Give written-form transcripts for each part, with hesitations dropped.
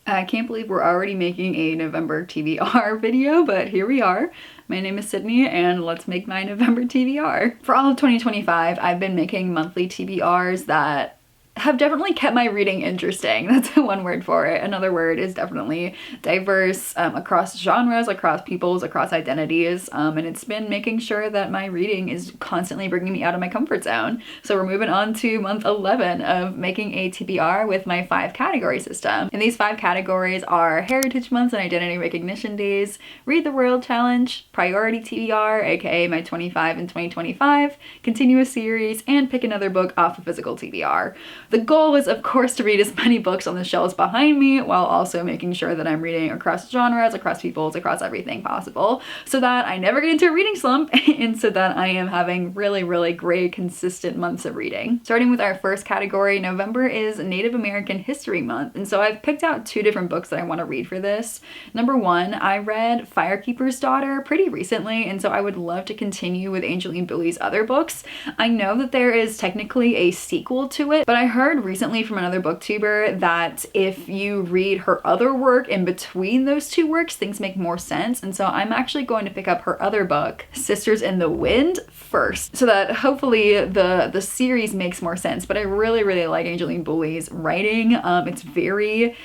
I can't believe we're already making a November TBR video, but here we are. My name is Sydney and let's make my November TBR. For all of 2025, I've been making monthly TBRs that have definitely kept my reading interesting. That's one word for it. Another word is definitely diverse, across genres, across peoples, across identities, and it's been making sure that my reading is constantly bringing me out of my comfort zone. So we're moving on to month 11 of making a TBR with my 5 category system. And these 5 categories are Heritage Months and Identity Recognition Days, Read the World Challenge, Priority TBR, aka my 25 and 2025, Continuous Series, and Pick Another Book off of Physical TBR. The goal is, of course, to read as many books on the shelves behind me while also making sure that I'm reading across genres, across peoples, across everything possible, so that I never get into a reading slump and so that I am having really great, consistent months of reading. Starting with our first category, November is Native American History Month, and so I've picked out 2 different books that I want to read for this. Number 1, I read Firekeeper's Daughter pretty recently, and so I would love to continue with Angeline Boulley's other books. I know that there is technically a sequel to it, but I heard recently from another booktuber that if you read her other work in between those 2 works, things make more sense. And so I'm actually going to pick up her other book, Sisters in the Wind, first, so that hopefully the series makes more sense. But I really like Angeline Boulley's writing. It's very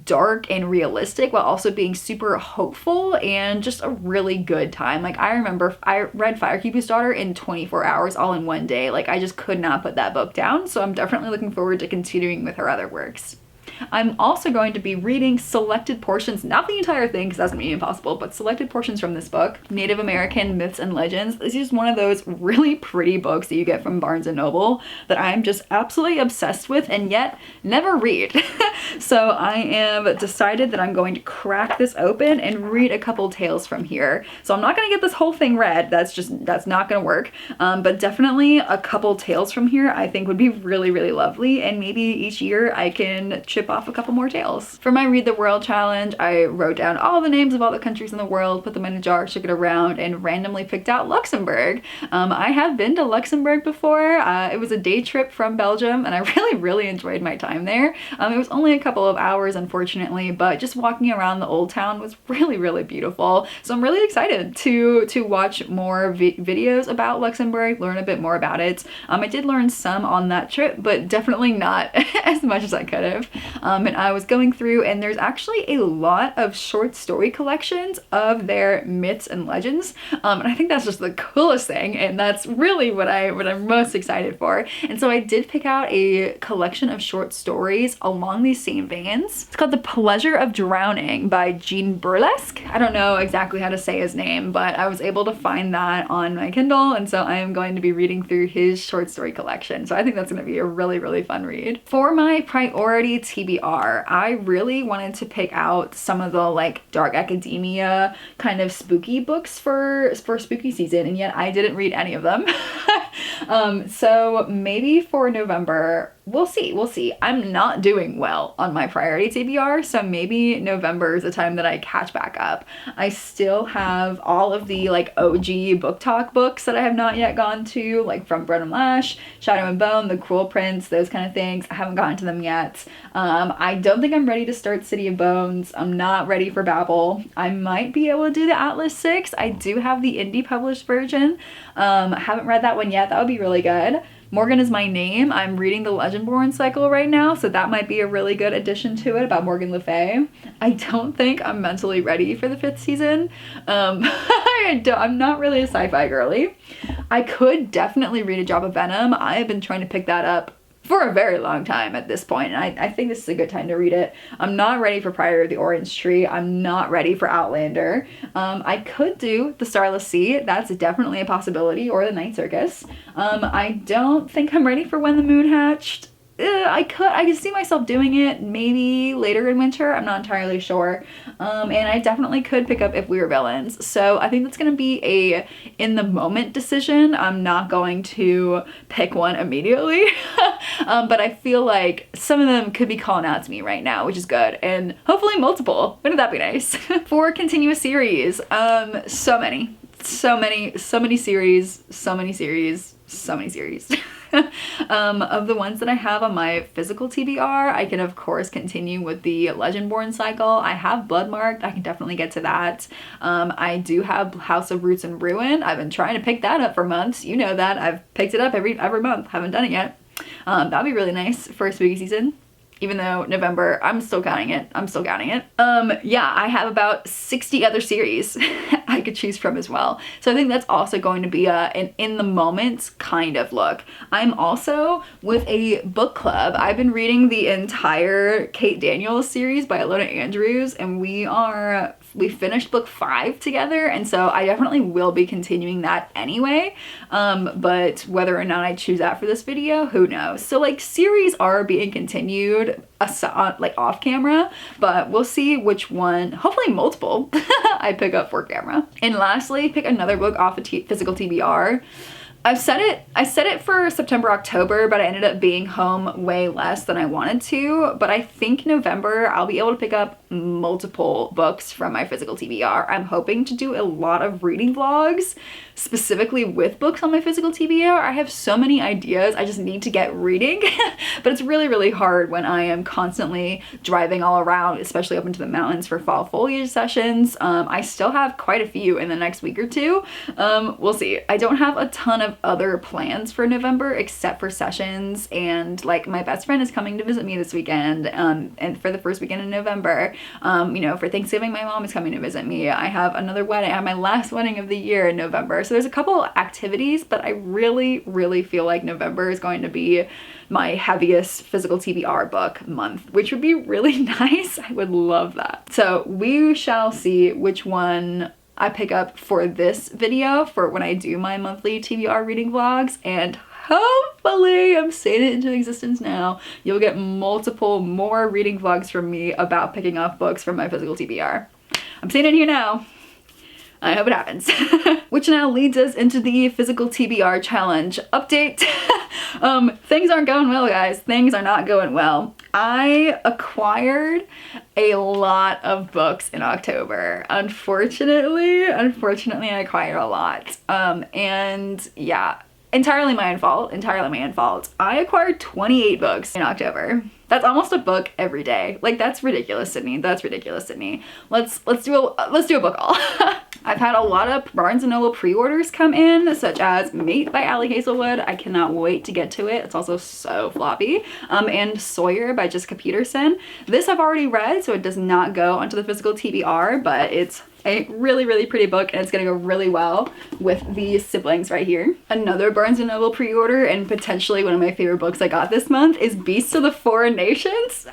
dark and realistic while also being super hopeful and just a really good time. Like, I remember I read Firekeeper's Daughter in 24 hours all in one day. Like, I just could not put that book down, so I'm definitely looking forward to continuing with her other works. I'm also going to be reading selected portions, not the entire thing because that's gonna be impossible, but selected portions from this book, Native American Myths and Legends. This is one of those really pretty books that you get from Barnes & Noble that I'm just absolutely obsessed with and yet never read. So I am decided that I'm going to crack this open and read a couple tales from here. So I'm not gonna get this whole thing read, that's not gonna work, but definitely a couple tales from here I think would be really lovely, and maybe each year I can chip off a couple more tales. For my Read the World challenge, I wrote down all the names of all the countries in the world, put them in a jar, shook it around, and randomly picked out Luxembourg. I have been to Luxembourg before. It was a day trip from Belgium, and I really enjoyed my time there. It was only a couple of hours, unfortunately, but just walking around the old town was really beautiful. So I'm really excited to watch more videos about Luxembourg, learn a bit more about it. I did learn some on that trip, but definitely not as much as I could have. And I was going through, and there's actually a lot of short story collections of their myths and legends, and I think that's just the coolest thing, and that's really what I'm most excited for. And so I did pick out a collection of short stories along these same veins. It's called The Pleasure of Drowning by Jean Burlesque. I don't know exactly how to say his name, but I was able to find that on my Kindle, and so I am going to be reading through his short story collection. So I think that's going to be a really fun read. For my priority TBR, I really wanted to pick out some of the like dark academia kind of spooky books for spooky season, and yet I didn't read any of them. So maybe for November, we'll see. I'm not doing well on my priority TBR, so maybe November is the time that I catch back up. I still have all of the like OG book talk books that I have not yet gone to, like From Bread and Lash, Shadow and Bone, The Cruel Prince, those kind of things. I haven't gotten to them yet. I don't think I'm ready to start City of Bones. I'm not ready for Babel. I might be able to do the Atlas 6. I do have the indie published version. I haven't read that one yet. That would be really good. Morgan is My Name. I'm reading the Legendborn cycle right now, so that might be a really good addition to it, about Morgan Le Fay. I don't think I'm mentally ready for the 5th season. I'm not really a sci-fi girly. I could definitely read A Drop of Venom. I have been trying to pick that up for a very long time at this point, and I think this is a good time to read it. I'm not ready for Pride of the Orange Tree. I'm not ready for Outlander. I could do The Starless Sea. That's definitely a possibility, or The Night Circus. I don't think I'm ready for When the Moon Hatched. I could see myself doing it maybe later in winter. I'm not entirely sure. And I definitely could pick up If We Were Villains. So I think that's going to be a in the moment decision. I'm not going to pick one immediately. But I feel like some of them could be calling out to me right now, which is good. And hopefully multiple. Wouldn't that be nice? For continuous series, so many series, so many series. Of the ones that I have on my physical TBR, I can of course continue with the Legendborn cycle. I have Bloodmarked, I can definitely get to that. I do have House of Roots and Ruin. I've been trying to pick that up for months. You know that. I've picked it up every month. Haven't done it yet. That'd be really nice for a spooky season. Even though November, I'm still counting it. Yeah, I have about 60 other series I could choose from as well. So I think that's also going to be an in the moment kind of look. I'm also with a book club. I've been reading the entire Kate Daniels series by Alona Andrews, and we finished book 5 together, and so I definitely will be continuing that anyway. But whether or not I choose that for this video, who knows? So like series are being continued like off camera, but we'll see which one, hopefully multiple, I pick up for camera. And lastly, pick another book off of Physical TBR. I set it for September, October, but I ended up being home way less than I wanted to. But I think November, I'll be able to pick up multiple books from my physical TBR. I'm hoping to do a lot of reading vlogs, specifically with books on my physical TBR. I have so many ideas, I just need to get reading. But it's really, really hard when I am constantly driving all around, especially up into the mountains for fall foliage sessions. I still have quite a few in the next week or two. We'll see. I don't have a ton of other plans for November except for sessions, and like my best friend is coming to visit me this weekend, and for the first weekend in November. You know, for Thanksgiving my mom is coming to visit me. I have another wedding. I have my last wedding of the year in November. So there's a couple activities, but I really, really feel like November is going to be my heaviest physical TBR book month, which would be really nice. I would love that. So we shall see which one I pick up for this video for when I do my monthly TBR reading vlogs, and hopefully, I'm saying it into existence now, you'll get multiple more reading vlogs from me about picking up books from my physical TBR. I'm saying it here now. I hope it happens. Which now leads us into the physical TBR challenge update. Things aren't going well, guys. Things are not going well. I acquired a lot of books in October. Unfortunately, I acquired a lot. And yeah, entirely my own fault. I acquired 28 books in October. That's almost a book every day. Like, that's ridiculous, Sydney. Let's do a book haul. I've had a lot of Barnes & Noble pre-orders come in, such as Mate by Ali Hazelwood. I cannot wait to get to it. It's also so floppy. And Sawyer by Jessica Peterson. This I've already read, so it does not go onto the physical TBR, but it's a really, really pretty book, and it's gonna go really well with the siblings right here. Another Barnes & Noble pre-order, and potentially one of my favorite books I got this month, is Beasts of the Foreign Nations.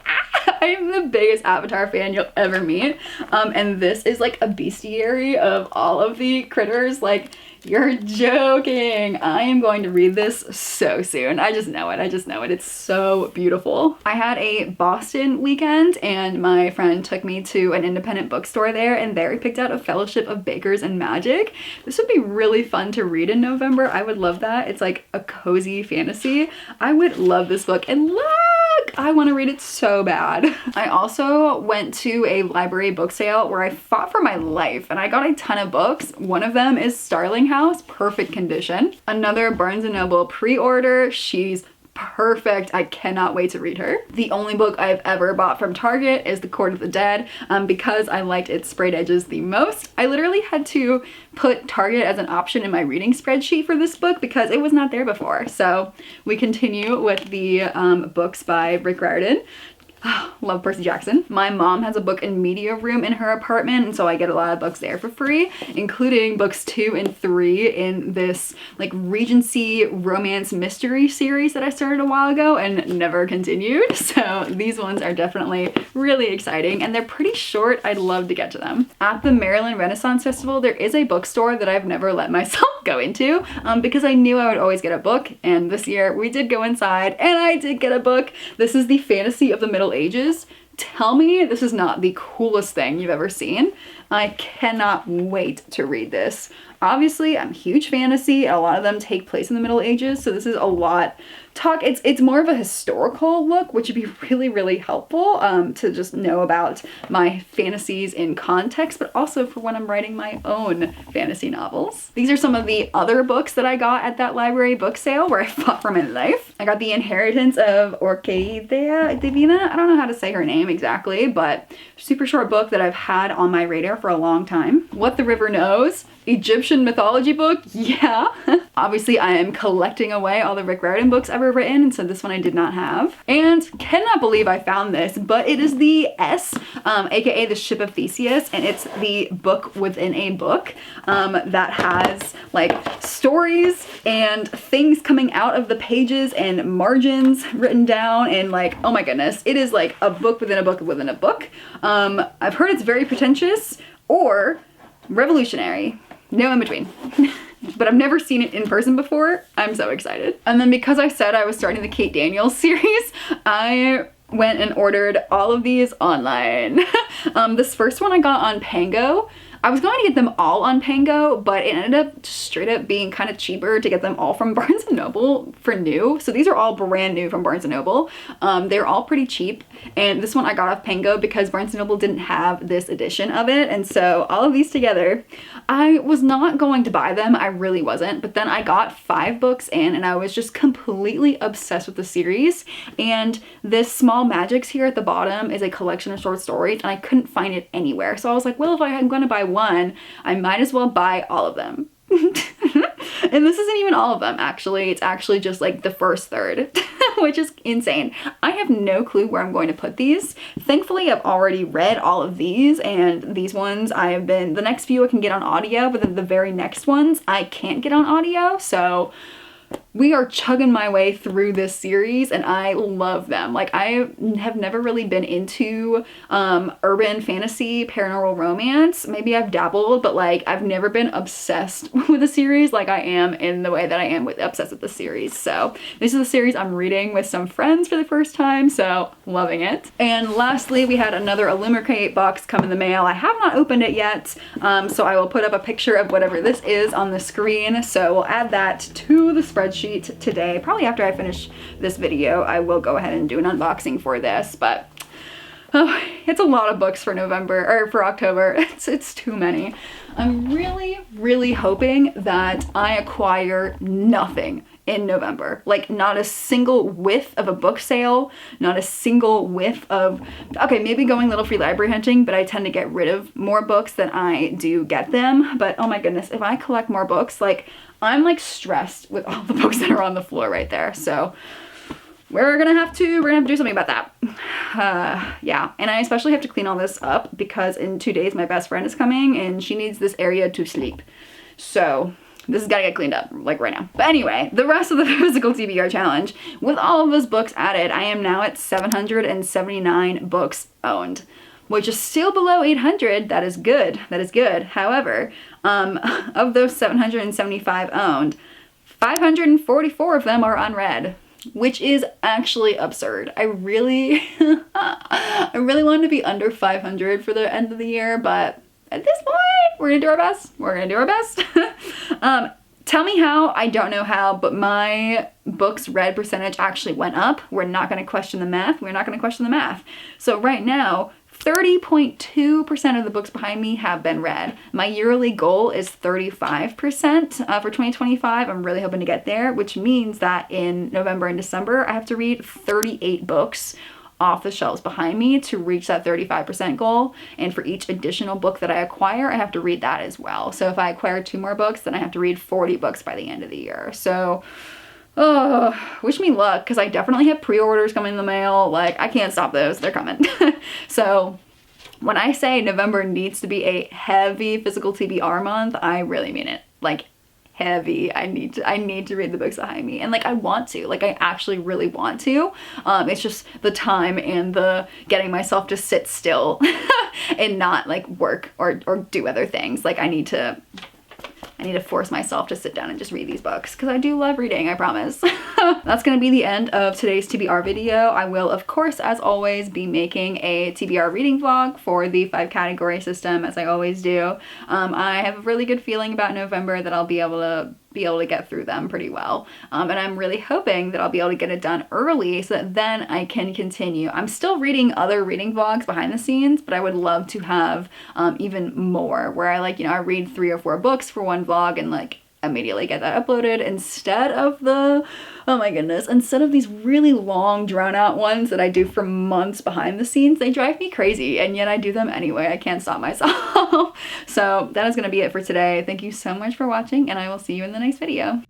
I am the biggest Avatar fan you'll ever meet. And this is like a bestiary of all of the critters. Like, you're joking. I am going to read this so soon. I just know it. It's so beautiful. I had a Boston weekend, and my friend took me to an independent bookstore there, and there we picked out A Fellowship of Bakers and Magic. This would be really fun to read in November. I would love that. It's like a cozy fantasy. I would love this book. And look, I want to read it so bad. I also went to a library book sale where I fought for my life, and I got a ton of books. One of them is Starling House, perfect condition. Another Barnes & Noble pre-order. She's perfect. I cannot wait to read her. The only book I've ever bought from Target is The Court of the Dead, because I liked its sprayed edges the most. I literally had to put Target as an option in my reading spreadsheet for this book because it was not there before. So we continue with the books by Rick Riordan. Love Percy Jackson. My mom has a book and media room in her apartment, and so I get a lot of books there for free, including books 2 and 3 in this like Regency romance mystery series that I started a while ago and never continued. So these ones are definitely really exciting, and they're pretty short. I'd love to get to them. At the Maryland Renaissance Festival, there is a bookstore that I've never let myself go into because I knew I would always get a book, and this year we did go inside and I did get a book. This is The Fantasy of the Middle Ages. tell me this is not the coolest thing you've ever seen. I cannot wait to read this. Obviously, I'm a huge fantasy. A lot of them take place in the Middle Ages, so this is a lot it's more of a historical look, which would be really, really helpful to just know about my fantasies in context, but also for when I'm writing my own fantasy novels. These are some of the other books that I got at that library book sale where I fought for my life. I got The Inheritance of Orquídea Divina. I don't know how to say her name exactly, but super short book that I've had on my radar for a long time. What the River Knows. Egyptian mythology book, yeah. Obviously, I am collecting away all the Rick Riordan books ever written, and so this one I did not have. And cannot believe I found this, but it is the S, aka the Ship of Theseus, and it's the book within a book that has like stories and things coming out of the pages and margins written down, and like, oh my goodness, it is like a book within a book within a book. I've heard it's very pretentious or revolutionary. No in between. But I've never seen it in person before. I'm so excited. And then because I said I was starting the Kate Daniels series, I went and ordered all of these online. This first one I got on Pango. I was going to get them all on Pango, but it ended up just straight up being kind of cheaper to get them all from Barnes & Noble for new. So these are all brand new from Barnes & Noble. They're all pretty cheap. And this one I got off Pango because Barnes & Noble didn't have this edition of it. And so all of these together, I was not going to buy them. I really wasn't. But then I got 5 books in and I was just completely obsessed with the series. And this Small Magics here at the bottom is a collection of short stories and I couldn't find it anywhere. So I was like, well, if I'm going to buy one, I might as well buy all of them. And this isn't even all of them, actually. It's actually just like the first third, which is insane. I have no clue where I'm going to put these. Thankfully, I've already read all of these, and these ones the next few I can get on audio, but then the very next ones I can't get on audio, so we are chugging my way through this series and I love them. Like, I have never really been into urban fantasy, paranormal romance. Maybe I've dabbled, but like I've never been obsessed with a series like I am in the way that I am obsessed with the series. So this is the series I'm reading with some friends for the first time, so loving it. And lastly, we had another Illumicate box come in the mail. I have not opened it yet, so I will put up a picture of whatever this is on the screen. So we'll add that to the spreadsheet today. Probably after I finish this video, I will go ahead and do an unboxing for this, but it's a lot of books for November, or for October. It's too many. I'm really, really hoping that I acquire nothing in November. Like, not a single whiff of a book sale, not a single whiff of, okay, maybe going little free library hunting, but I tend to get rid of more books than I do get them. But oh my goodness, if I collect more books, like, I'm like stressed with all the books that are on the floor right there. So we're gonna have to do something about that. Yeah, and I especially have to clean all this up because in 2 days my best friend is coming and she needs this area to sleep. So this has got to get cleaned up, like right now. But anyway, the rest of the Physical TBR challenge, with all of those books added, I am now at 779 books owned, which is still below 800. That is good. That is good. However, of those 775 owned, 544 of them are unread, which is actually absurd. I really, I really wanted to be under 500 for the end of the year, but at this point, we're gonna do our best. We're gonna do our best. Tell me how. I don't know how, but my books read percentage actually went up. We're not gonna question the math. We're not gonna question the math. So right now, 30.2% of the books behind me have been read. My yearly goal is 35% for 2025. I'm really hoping to get there, which means that in November and December, I have to read 38 books off the shelves behind me to reach that 35% goal. And for each additional book that I acquire, I have to read that as well. So if I acquire 2 more books, then I have to read 40 books by the end of the year. So, wish me luck, because I definitely have pre-orders coming in the mail. Like, I can't stop those. They're coming. So when I say November needs to be a heavy Physical TBR month, I really mean it. Like, heavy. I need to read the books behind me, and like I want to, like I actually really want to. It's just the time and the getting myself to sit still and not like work or do other things. Like I need to I need to force myself to sit down and just read these books because I do love reading, I promise. That's gonna be the end of today's TBR video. I will, of course, as always, be making a TBR reading vlog for the 5 category system, as I always do. I have a really good feeling about November that I'll be able to get through them pretty well. And I'm really hoping that I'll be able to get it done early so that then I can continue. I'm still reading other reading vlogs behind the scenes, but I would love to have even more where I I read 3 or 4 books for one vlog and immediately get that uploaded instead of oh my goodness, instead of these really long drawn out ones that I do for months behind the scenes. They drive me crazy and yet I do them anyway. I can't stop myself. So that is going to be it for today. Thank you so much for watching and I will see you in the next video.